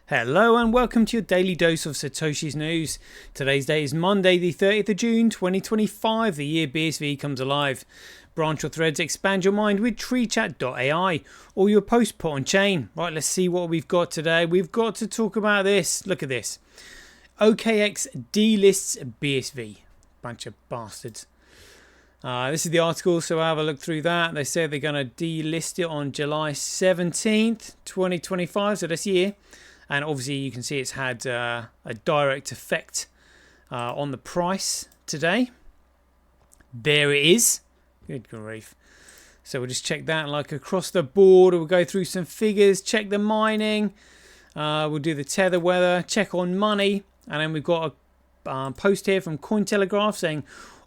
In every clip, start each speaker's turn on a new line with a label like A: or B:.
A: Hello and welcome to your daily dose of Satoshi's news. Today's date is Monday the 30th of June 2025, the year BSV comes alive. Branch your threads, expand your mind with treechat.ai or your post put on chain. Right, let's see what we've got today. We've got to talk about this. Look at this. OKX delists BSV. Bunch of bastards. This is the article, so I'll have a look through that. They say they're going to delist it on July 17th, 2025, so this year. And obviously you can see it's had a direct effect on the price today. There it is. Good grief. So we'll just check that like across the board. We'll go through some figures, check the mining. We'll do the tether weather, check on money. And then we've got a post here from Cointelegraph saying,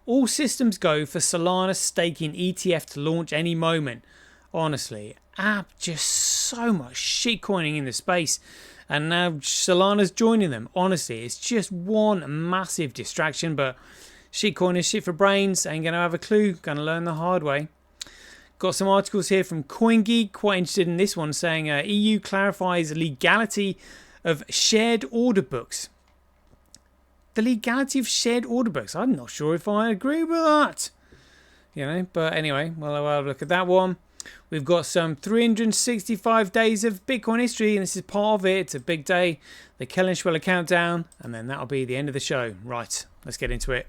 A: all systems go for Solana staking ETF to launch any moment. Honestly, just so much shitcoining in the space. And now Solana's joining them. Honestly, it's just one massive distraction. But shitcoin is shit for brains. Ain't going to have a clue. Going to learn the hard way. Got some articles here from CoinGeek. Quite interested in this one. Saying EU clarifies legality of shared order books. The legality of shared order books. I'm not sure if I agree with that. You know, but anyway, well, I'll have a look at that one. We've got some 365 days of Bitcoin history, and this is part of it. It's a big day. The Kellenschweller countdown, and then that'll be the end of the show. Right, let's get into it.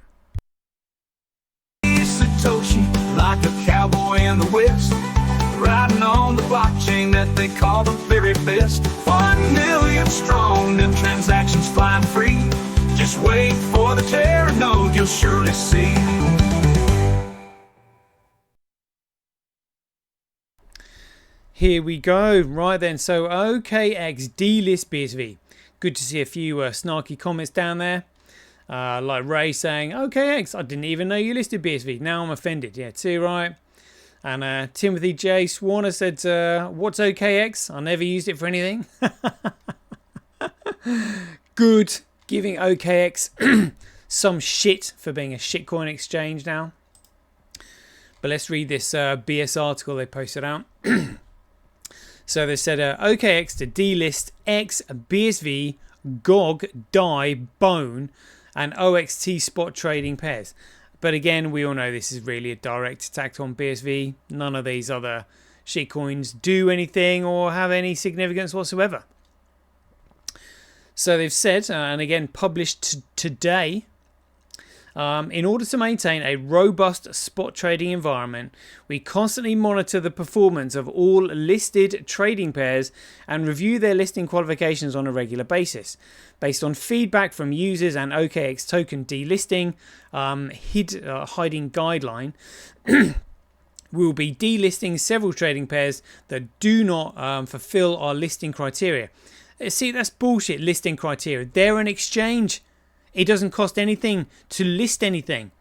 B: Satoshi, like a cowboy in the West, riding on the blockchain that they call the very best. 1 million strong, and transactions flying free. Just wait for the Terra node, you'll surely see.
A: Here we go. Right then, so OKX delist BSV. Good to see a few snarky comments down there. Like Ray saying, OKX, I didn't even know you listed BSV. Now I'm offended. Yeah, too right. And Timothy J. Swarner said, what's OKX? I never used it for anything. Good. Giving OKX some shit for being a shitcoin exchange now. But let's read this BS article they posted out. So they said OKX to delist X, BSV, GOG, DAI, Bone, and OXT spot trading pairs. But again, we all know this is really a direct attack on BSV. None of these other shitcoins do anything or have any significance whatsoever. So they've said, and again published today, in order to maintain a robust spot trading environment, we constantly monitor the performance of all listed trading pairs and review their listing qualifications on a regular basis. Based on feedback from users and OKX token delisting hiding guideline, we will be delisting several trading pairs that do not fulfill our listing criteria. See, that's bullshit, listing criteria. They're an exchange. It doesn't cost anything to list anything.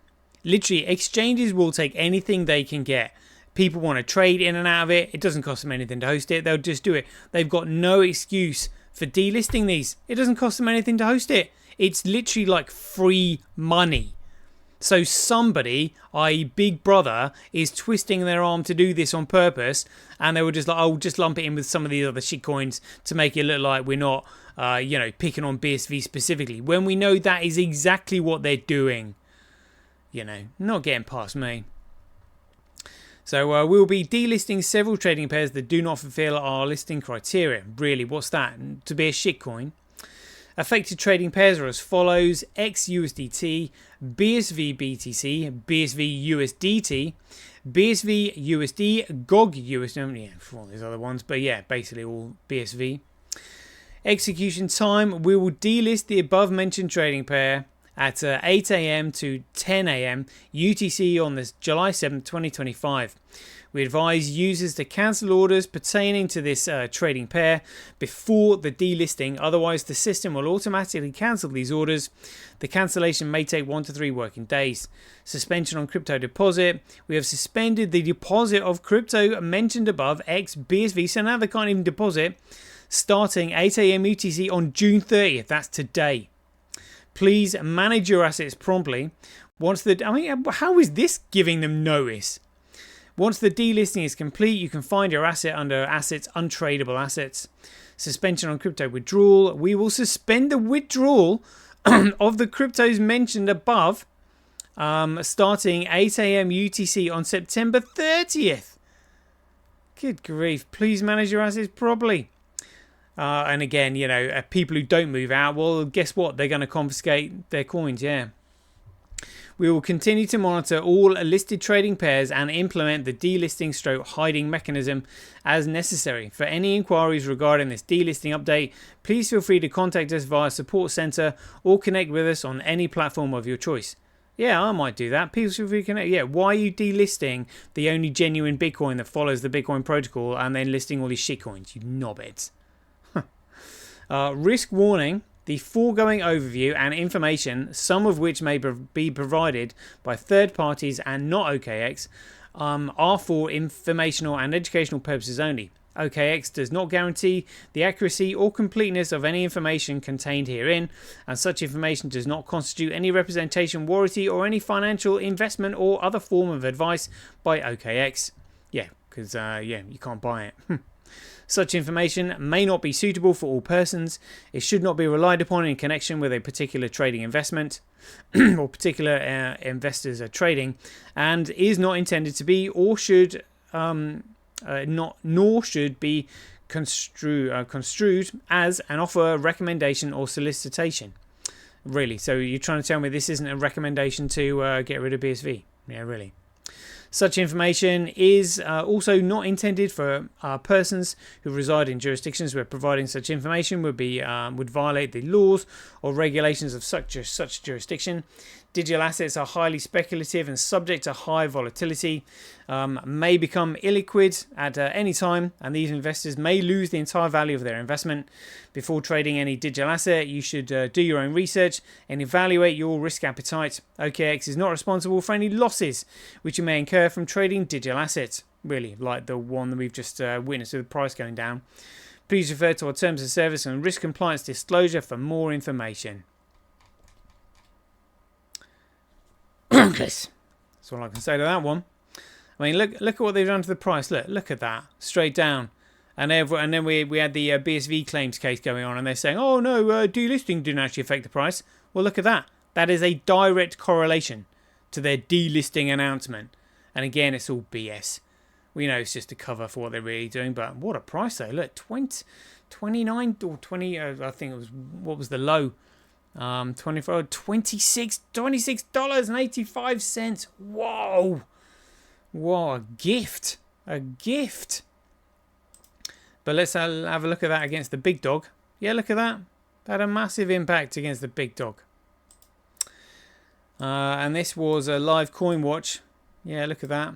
A: Literally, exchanges will take anything they can get. People want to trade in and out of it. It doesn't cost them anything to host it. They'll just do it. They've got no excuse for delisting these. It doesn't cost them anything to host it. It's literally like free money. So somebody, i.e. Big Brother, is twisting their arm to do this on purpose, and they were just like, oh, just lump it in with some of these other shitcoins to make it look like we're not, picking on BSV specifically, when we know that is exactly what they're doing. You know, not getting past me. So we'll be delisting several trading pairs that do not fulfill our listing criteria. Really, what's that? To be a shitcoin. Affected trading pairs are as follows: XUSDT, BSV BTC, BSV USDT, BSV USD, GOG USD, for all these other ones, but yeah, basically all BSV. Execution time: we will delist the above mentioned trading pair at 8 AM to 10 AM UTC on this July 7th, 2025. We advise users to cancel orders pertaining to this trading pair before the delisting, otherwise the system will automatically cancel these orders. The cancellation may take 1 to 3 working days. Suspension on crypto deposit: we have suspended the deposit of crypto mentioned above, X BSV, so now they can't even deposit, starting 8 AM UTC on June 30th, that's today. Please manage your assets promptly. How is this giving them notice? Once the delisting is complete, you can find your asset under Assets, Untradable Assets. Suspension on crypto withdrawal. We will suspend the withdrawal of the cryptos mentioned above starting 8 a.m. UTC on September 30th. Good grief. Please manage your assets properly. And again, you know, people who don't move out, well, guess what? They're going to confiscate their coins, yeah. We will continue to monitor all listed trading pairs and implement the delisting / hiding mechanism as necessary. For any inquiries regarding this delisting update, please feel free to contact us via support center or connect with us on any platform of your choice. Yeah, I might do that. People feel free to connect. Yeah, why are you delisting the only genuine Bitcoin that follows the Bitcoin protocol and then listing all these shitcoins? You knobheads. Risk warning. The foregoing overview and information, some of which may be provided by third parties and not OKX, are for informational and educational purposes only. OKX does not guarantee the accuracy or completeness of any information contained herein, and such information does not constitute any representation, warranty, or any financial investment or other form of advice by OKX. Yeah, because you can't buy it. Such information may not be suitable for all persons. It should not be relied upon in connection with a particular trading investment or particular investors are trading, and is not intended to be or should nor should be construed as an offer, recommendation, or solicitation. Really? So you're trying to tell me this isn't a recommendation to get rid of BSV? Yeah, really. Such information is also not intended for persons who reside in jurisdictions where providing such information would violate the laws or regulations of such jurisdiction. Digital assets are highly speculative and subject to high volatility, may become illiquid at any time, and these investors may lose the entire value of their investment. Before trading any digital asset, you should do your own research and evaluate your risk appetite. OKX is not responsible for any losses which you may incur from trading digital assets, really, like the one that we've just witnessed with the price going down. Please refer to our terms of service and risk compliance disclosure for more information. That's all I can say to that one. I mean, look at what they've done to the price. Look at that, straight down. And then we had the BSV claims case going on, and they're saying, oh no, delisting didn't actually affect the price. Well, look at that. That is a direct correlation to their delisting announcement. And again, it's all BS. We know it's just a cover for what they're really doing, but what a price though. Look, 29 or 20. I think it was, what was the low? $26.85. Whoa, a gift. But let's have a look at that against the big dog. Yeah, look at that. That had a massive impact against the big dog. And this was a live coin watch. Yeah, look at that.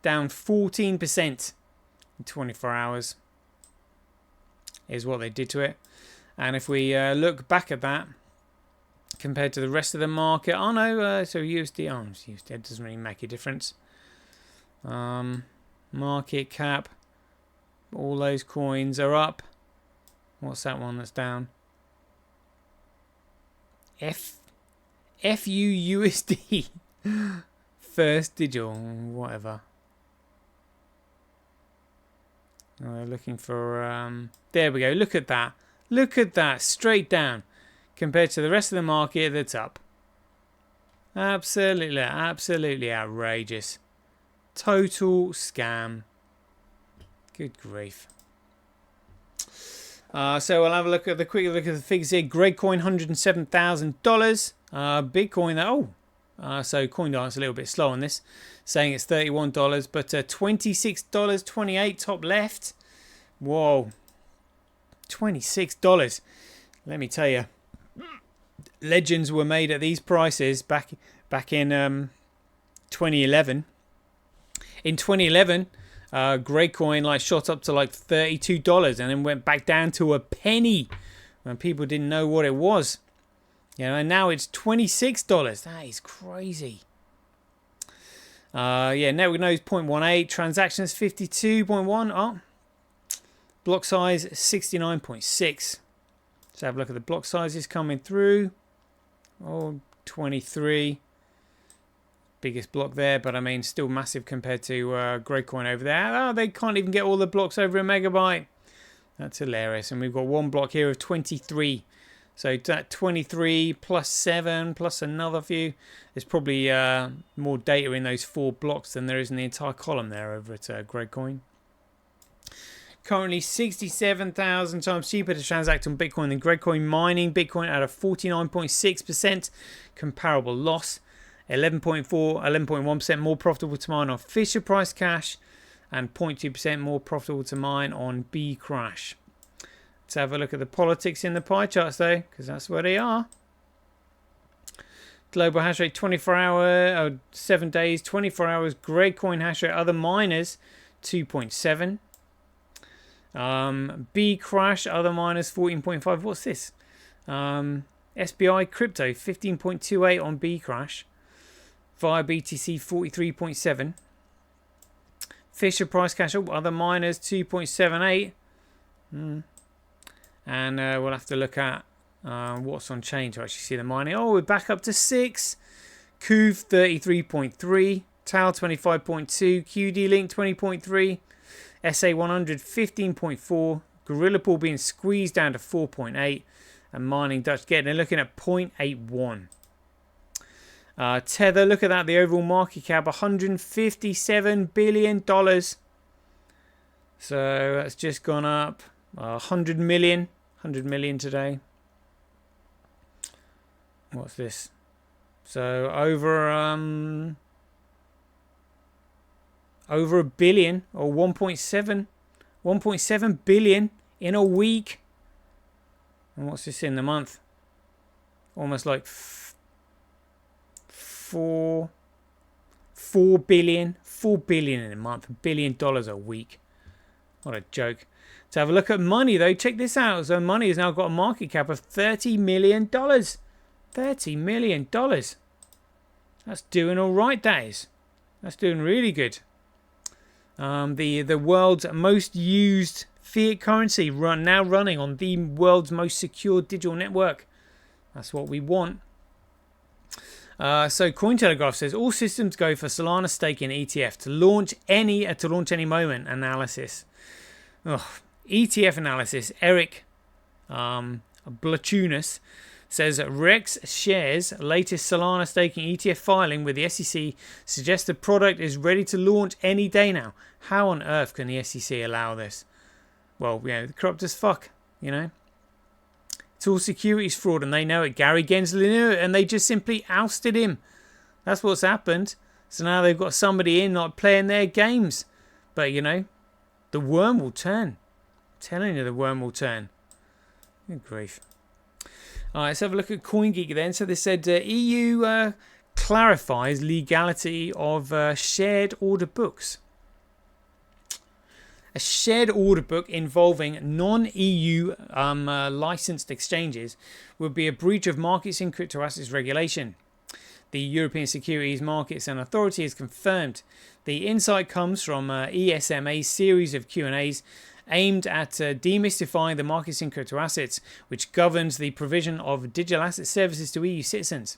A: Down 14% in 24 hours is what they did to it. And if we look back at that, compared to the rest of the market, so USD, USD doesn't really make a difference. Market cap, all those coins are up. What's that one that's down? FUUSD. First Digital, whatever. We're looking for, there we go, look at that. Look at that, straight down, compared to the rest of the market that's up. Absolutely outrageous. Total scam. Good grief. So we'll have a look at the figures here. Gregcoin, $107,000. Bitcoin, so CoinDart's a little bit slow on this, saying it's $31, but $26.28 top left. Whoa. $26. Let me tell you, legends were made at these prices back in 2011. In 2011, Gregcoin shot up to $32 and then went back down to a penny when people didn't know what it was. And now it's $26. That is crazy. Network nodes 0.18, transactions 52.1. Oh. Block size 69.6. Let's have a look at the block sizes coming through. 23. biggest block there, but I mean still massive compared to Gradecoin over there. Oh, they can't even get all the blocks over a megabyte. That's hilarious. And we've got one block here of 23. So that 23 plus 7 plus another few. There's probably more data in those 4 blocks than there is in the entire column there over at Gradecoin. Currently 67,000 times cheaper to transact on Bitcoin than Gradecoin, mining Bitcoin at a 49.6% comparable loss. 11.1% more profitable to mine on Fisher Price Cash, and 0.2% more profitable to mine on Bcrash. Let's have a look at the politics in the pie charts though, because that's where they are. Global hash rate 24 hour, 7 days, 24 hours. Gradecoin hash rate, other miners 2.7. Bcrash, other miners 14.5. What's this? SBI crypto 15.28 on Bcrash. Via BTC 43.7. Fisher Price Cash, other miners 2.78. And we'll have to look at what's on chain to actually see the mining. Oh, we're back up to 6. Kuv 33.3. Tau 25.2. QD Link 20.3. SA100 15.4. Gorilla Pool being squeezed down to 4.8. And Mining Dutch getting looking at 0.81. Tether, look at that, the overall market cap, $157 billion. So that's just gone up 100 million today. What's this? So over a billion, or 1.7 billion in a week. And what's this in the month? Almost like 4 billion in a month, $1 billion a week. What a joke. To have a look at money though, check this out. So money has now got a market cap of $30 million. $30 million. That's doing all right, that is. That's doing really good. The world's most used fiat currency now running on the world's most secure digital network. That's what we want. So Cointelegraph says all systems go for Solana staking ETF to launch any moment analysis. ETF analysis. Eric Blachunas says that Rex shares latest Solana staking ETF filing with the SEC suggests the product is ready to launch any day now. How on earth can the SEC allow this? Well, corrupt as fuck, It's all securities fraud and they know it. Gary Gensler knew it and they just simply ousted him. That's what's happened. So now they've got somebody in not playing their games. But, the worm will turn. I'm telling you, the worm will turn. Good grief. All right, let's have a look at CoinGeek then. So they said EU clarifies legality of shared order books. A shared order book involving non-EU licensed exchanges would be a breach of markets in crypto assets regulation. The European Securities Markets and Authority has confirmed. The insight comes from ESMA's series of Q&As aimed at demystifying the markets in crypto assets, which governs the provision of digital asset services to EU citizens.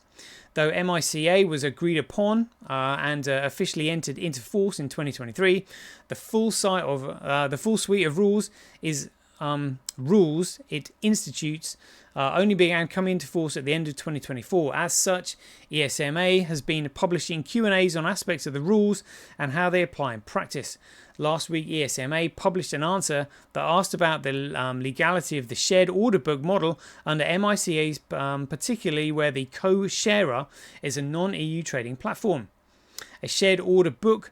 A: Though MICA was agreed upon and officially entered into force in 2023, the full suite of rules it institutes only began coming into force at the end of 2024. As such, ESMA has been publishing Q&As on aspects of the rules and how they apply in practice. Last week, ESMA published an answer that asked about the legality of the shared order book model under MICA's, particularly where the co-sharer is a non-EU trading platform. A shared order book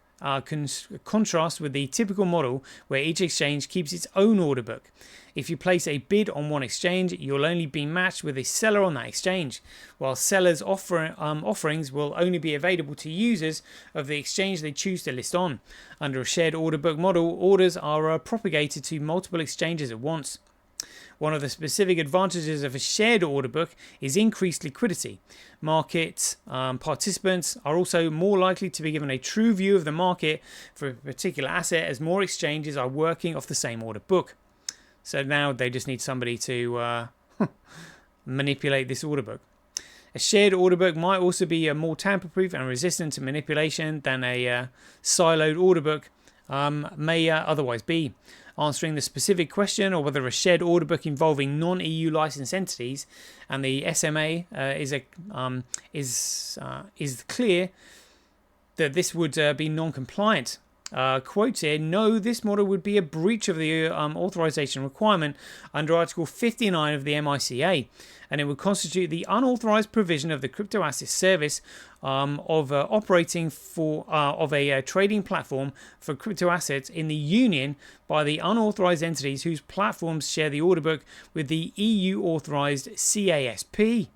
A: contrasts with the typical model where each exchange keeps its own order book. If you place a bid on one exchange, you'll only be matched with a seller on that exchange, while sellers' offerings will only be available to users of the exchange they choose to list on. Under a shared order book model, orders are propagated to multiple exchanges at once. One of the specific advantages of a shared order book is increased liquidity. Market participants are also more likely to be given a true view of the market for a particular asset as more exchanges are working off the same order book. So now they just need somebody to manipulate this order book. A shared order book might also be more tamper-proof and resistant to manipulation than a siloed order book may otherwise be. Answering the specific question, or whether a shared order book involving non-EU licensed entities and the SMA is clear that this would be non-compliant. Quote here, no, this model would be a breach of the authorization requirement under Article 59 of the MICA, and it would constitute the unauthorized provision of the crypto asset service of operating for of a trading platform for crypto assets in the Union by the unauthorized entities whose platforms share the order book with the EU authorized CASP.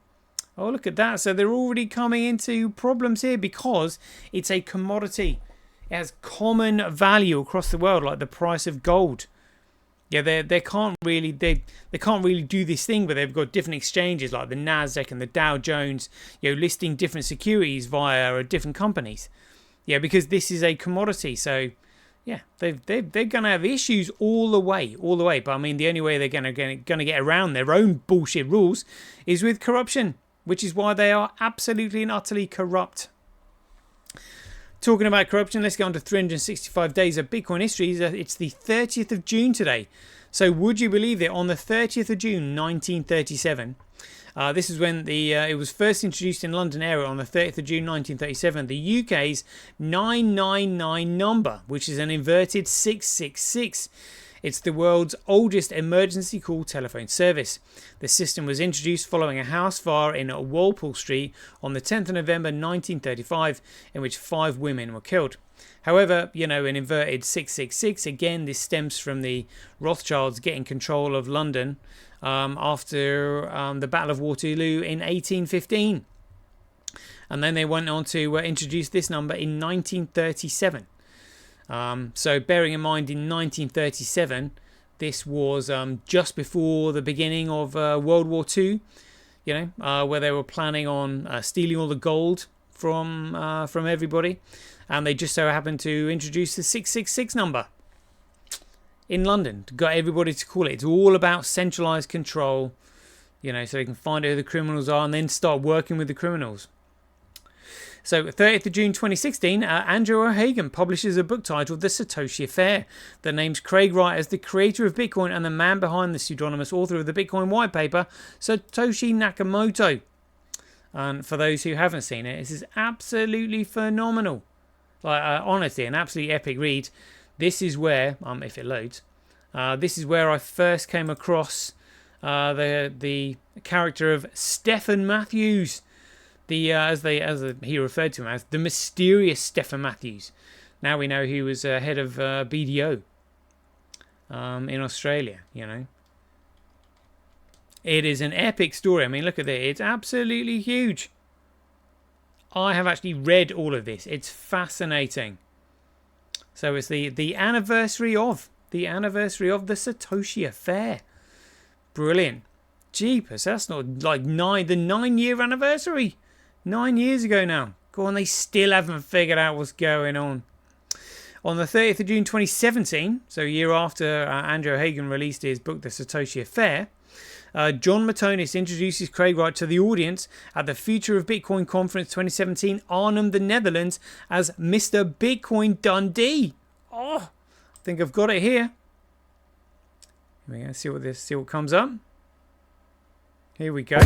A: Oh, look at that. So they're already coming into problems here because it's a commodity. It has common value across the world, like the price of gold. Yeah, they can't really do this thing where they've got different exchanges like the Nasdaq and the Dow Jones, listing different securities via different companies. Yeah, because this is a commodity. So yeah, they're going to have issues all the way. But I mean, the only way they're going to get around their own bullshit rules is with corruption, which is why they are absolutely and utterly corrupt. Talking about corruption, let's go on to 365 days of Bitcoin history. It's the 30th of June today. So would you believe that on the 30th of June 1937, this is when it was first introduced in London area on the 30th of June 1937, the UK's 999 number, which is an inverted 666. It's the world's oldest emergency call telephone service. The system was introduced following a house fire in Walpole Street on the 10th of November 1935, in which 5 women were killed. However, an inverted 666, again, this stems from the Rothschilds getting control of London after the Battle of Waterloo in 1815. And then they went on to introduce this number in 1937. So bearing in mind in 1937, this was just before the beginning of World War II, where they were planning on stealing all the gold from everybody. And they just so happened to introduce the 666 number in London. Got everybody to call it. It's all about centralized control, so they can find out who the criminals are and then start working with the criminals. So 30th of June 2016, Andrew O'Hagan publishes a book titled The Satoshi Affair that names Craig Wright as the creator of Bitcoin and the man behind the pseudonymous author of the Bitcoin white paper, Satoshi Nakamoto. And for those who haven't seen it, this is absolutely phenomenal. Honestly, an absolutely epic read. This is where, if it loads, this is where I first came across the character of Stephen Matthews. As he referred to him as the mysterious Stephen Matthews. Now we know he was head of BDO in Australia. It is an epic story. I mean, look at it. It's absolutely huge. I have actually read all of this. It's fascinating. So it's the anniversary of the Satoshi Affair. Brilliant. Jeepers, that's not like the 9-year anniversary. 9 years ago now. Go on, they still haven't figured out what's going on. On the 30th of June 2017, so a year after Andrew O'Hagan released his book, The Satoshi Affair, John Matonis introduces Craig Wright to the audience at the Future of Bitcoin Conference 2017, Arnhem, the Netherlands, as Mr. Bitcoin Dundee. Oh, I think I've got it here. Here we go. See what comes up. Here we go.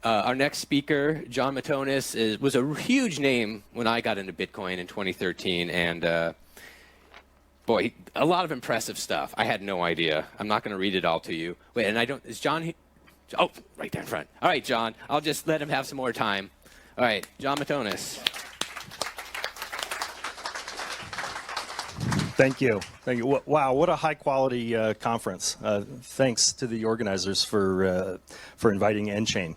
C: Our next speaker, John Matonis, was a huge name when I got into Bitcoin in 2013, and boy, a lot of impressive stuff. I had no idea. I'm not going to read it all to you. Wait, and is John here? Oh, right there in front. All right, John. I'll just let him have some more time. All right, John Matonis.
D: Thank you. Wow, what a high-quality conference. Thanks to the organizers for inviting nChain.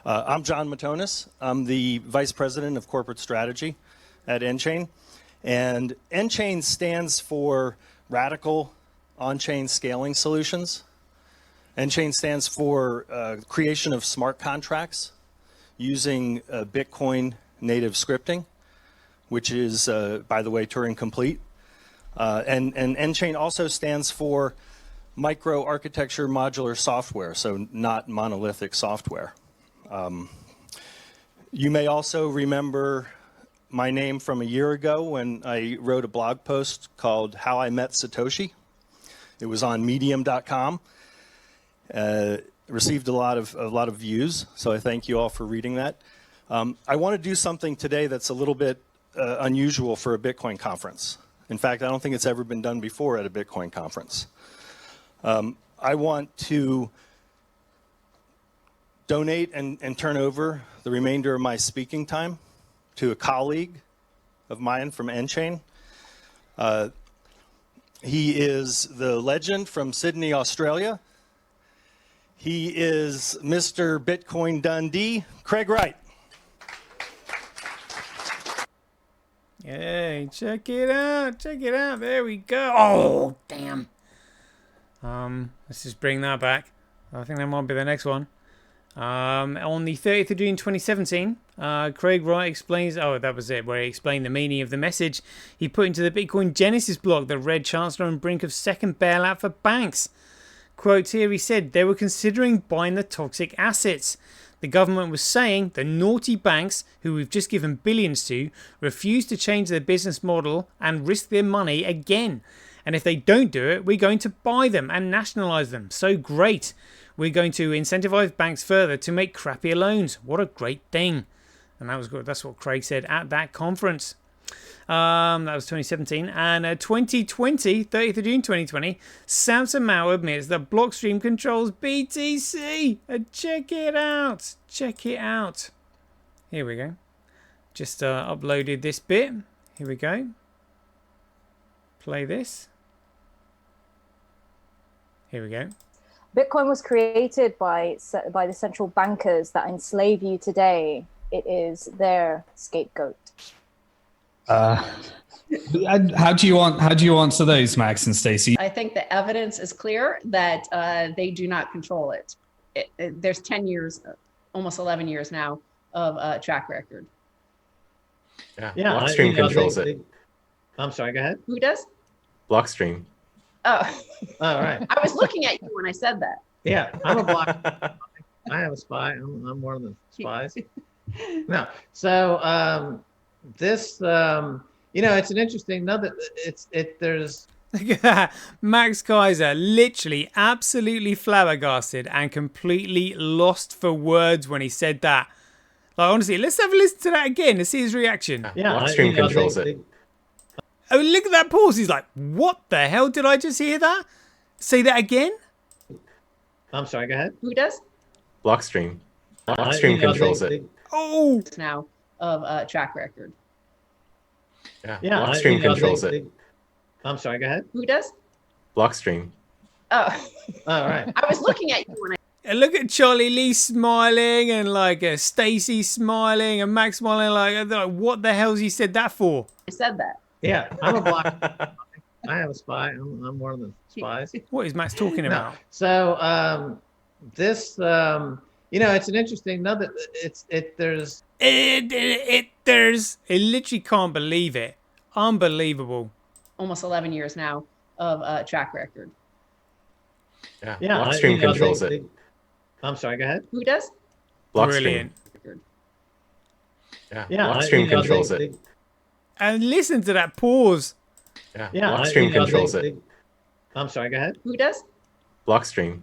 D: I'm John Matonis. I'm the Vice President of Corporate Strategy at nChain. And nChain stands for Radical on-chain scaling solutions. N-chain stands for creation of smart contracts using Bitcoin native scripting, which is, by the way, Turing complete. And N-chain also stands for microarchitecture modular software, so not monolithic software. You may also remember my name from a year ago when I wrote a blog post called How I Met Satoshi. It was on medium.com. Received a lot of views, so I thank you all for reading that. I want to do something today that's a little bit unusual for a Bitcoin conference. In fact, I don't think it's ever been done before at a Bitcoin conference. I want to donate and turn over the remainder of my speaking time to a colleague of mine from N-chain. He is the legend from Sydney, Australia. He is Mr. Bitcoin Dundee, Craig Wright.
A: Hey, check it out. Check it out. There we go. Oh, damn. Let's just bring that back. I think that might be the next one. On the 30th of June 2017, Craig Wright explains, that was it, where he explained the meaning of the message he put into the Bitcoin Genesis blog that read Chancellor on brink of second bailout for banks. Quote here, he said they were considering buying the toxic assets. The government was saying the naughty banks, who we've just given billions to, refuse to change their business model and risk their money again. And if they don't do it, we're going to buy them and nationalise them. So great. We're going to incentivise banks further to make crappier loans. What a great thing. And that was good. That's what Craig said at that conference. That was 2017. And 2020, 30th of June 2020, Samson Mao admits that Blockstream controls BTC. Check it out. Check it out. Here we go. Just uploaded this bit. Here we go. Play this. Here we go.
E: Bitcoin was created by the central bankers that enslave you today. It is their scapegoat.
F: How do you answer those, Max and Stacey?
G: I think the evidence is clear that they do not control it. There's 10 years, almost 11 years now of track record.
H: Yeah, Blockstream controls it.
I: I'm sorry, go ahead.
G: Who does?
H: Blockstream.
G: Oh,
I: all right.
G: I was looking at you when I said that.
I: Yeah, I'm a block. I have a spy. I'm one of the spies. No, so this, it's an interesting. There's.
A: Look at that. Max Kaiser literally absolutely flabbergasted and completely lost for words when he said that. Like, honestly, let's have a listen to that again to see his reaction.
H: Yeah, Blockstream controls it.
A: Oh, look at that pause. He's like, what the hell? Did I just hear that? Say that again?
I: I'm sorry, go ahead.
G: Who does?
H: Blockstream. Blockstream controls it.
A: Oh!
G: Now of track record.
H: Yeah, Blockstream controls it.
I: I'm sorry, go ahead.
G: Who does?
H: Blockstream.
G: Oh,
I: all right.
G: I was looking at you when I.
A: And look at Charlie Lee smiling and like Stacy smiling and Max smiling like, what the hell's he said that for?
G: I said that.
I: Yeah, I'm a block. I have a spy. I'm one of the spies.
A: What is Max talking about?
I: No. So this, it's an interesting. There's.
A: It literally can't believe it. Unbelievable.
G: Almost 11 years now of track record.
H: Yeah, Blockstream controls it.
I: I'm sorry, go ahead.
G: Who does?
H: Blockstream.
A: Brilliant.
H: Yeah, Blockstream controls it.
A: And listen to that pause.
H: Yeah, Blockstream controls it.
I: I'm sorry, go ahead.
G: Who does?
H: Blockstream.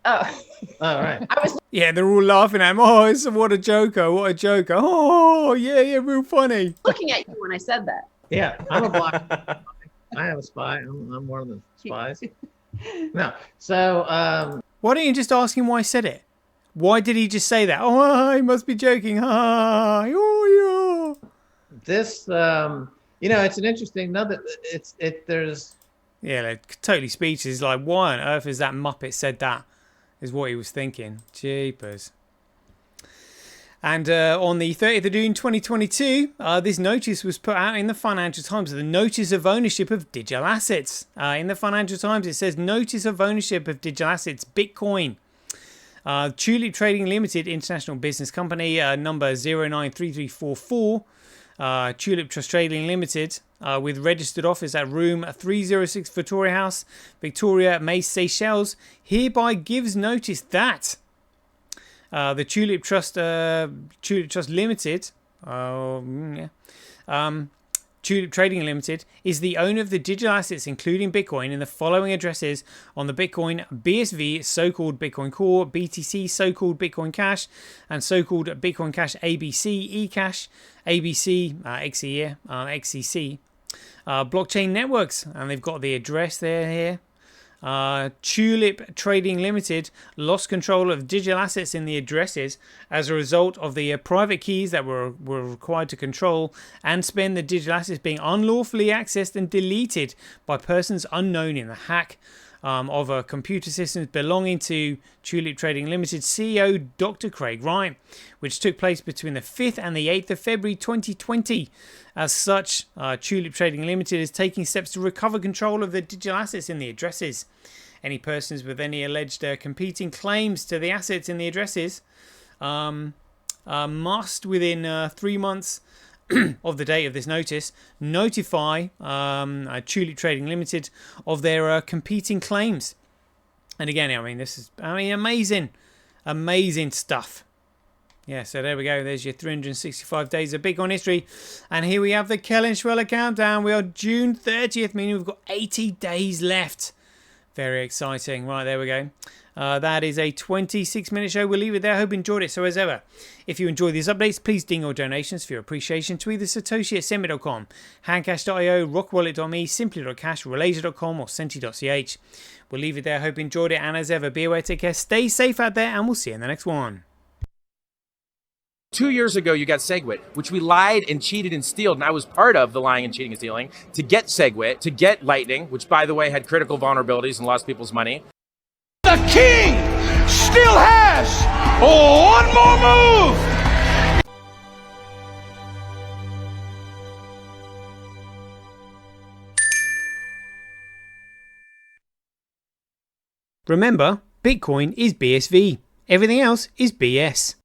G: Oh,
I: all right.
G: I was.
A: Yeah, they're all laughing at him. Oh, what a joker. What a joker. Oh, yeah, real funny.
G: Looking at you when I said that.
I: Yeah, I'm a block. I have a spy. I'm one of the spies. No, so
A: why don't you just ask him why he said it? Why did he just say that? Oh, he must be joking. Oh, yeah.
I: This, it's an interesting. There's.
A: Yeah, like, totally speechless. Like, why on earth is that Muppet said that? Is what he was thinking. Jeepers. And on the 30th of June 2022, this notice was put out in the Financial Times, the notice of ownership of digital assets. In the Financial Times, it says notice of ownership of digital assets, Bitcoin. Tulip Trading Limited, international business company, number 093344. Tulip Trust Trading Limited, with registered office at room 306 Victoria House, Victoria, May, Seychelles, hereby gives notice that the Tulip Trust Limited, Tulip Trading Limited, is the owner of the digital assets including Bitcoin in the following addresses on the Bitcoin BSV, so-called Bitcoin Core, BTC, so-called Bitcoin Cash, and so-called Bitcoin Cash ABC, eCash, ABC, XCC, blockchain networks, and they've got the address there here. Tulip Trading Limited lost control of digital assets in the addresses as a result of the private keys that were required to control and spend the digital assets being unlawfully accessed and deleted by persons unknown in the hack of computer systems belonging to Tulip Trading Limited CEO Dr. Craig Wright, which took place between the 5th and the 8th of February 2020. As such, Tulip Trading Limited is taking steps to recover control of the digital assets in the addresses. Any persons with any alleged competing claims to the assets in the addresses must, within 3 months of the date of this notice, notify Tulip Trading Limited of their competing claims. And again, I mean, this is amazing stuff. Yeah, so there we go. There's your 365 days of Bitcoin history. And here we have the Kellen Schweller countdown. We are June 30th, meaning we've got 80 days left. Very exciting. Right, there we go. That is a 26-minute show. We'll leave it there. I hope you enjoyed it. So as ever, if you enjoy these updates, please ding your donations for your appreciation to either Satoshi at Semi.com, Handcash.io, Rockwallet.me, Simply.cash, Relator.com, or Senti.ch. We'll leave it there. I hope you enjoyed it. And as ever, be aware, take care, stay safe out there, and we'll see you in the next one.
J: 2 years ago, you got SegWit, which we lied and cheated and stealed, and I was part of the lying and cheating and stealing to get SegWit, to get Lightning, which, by the way, had critical vulnerabilities and lost people's money.
B: The king still has one more move.
A: Remember, Bitcoin is BSV. Everything else is BS.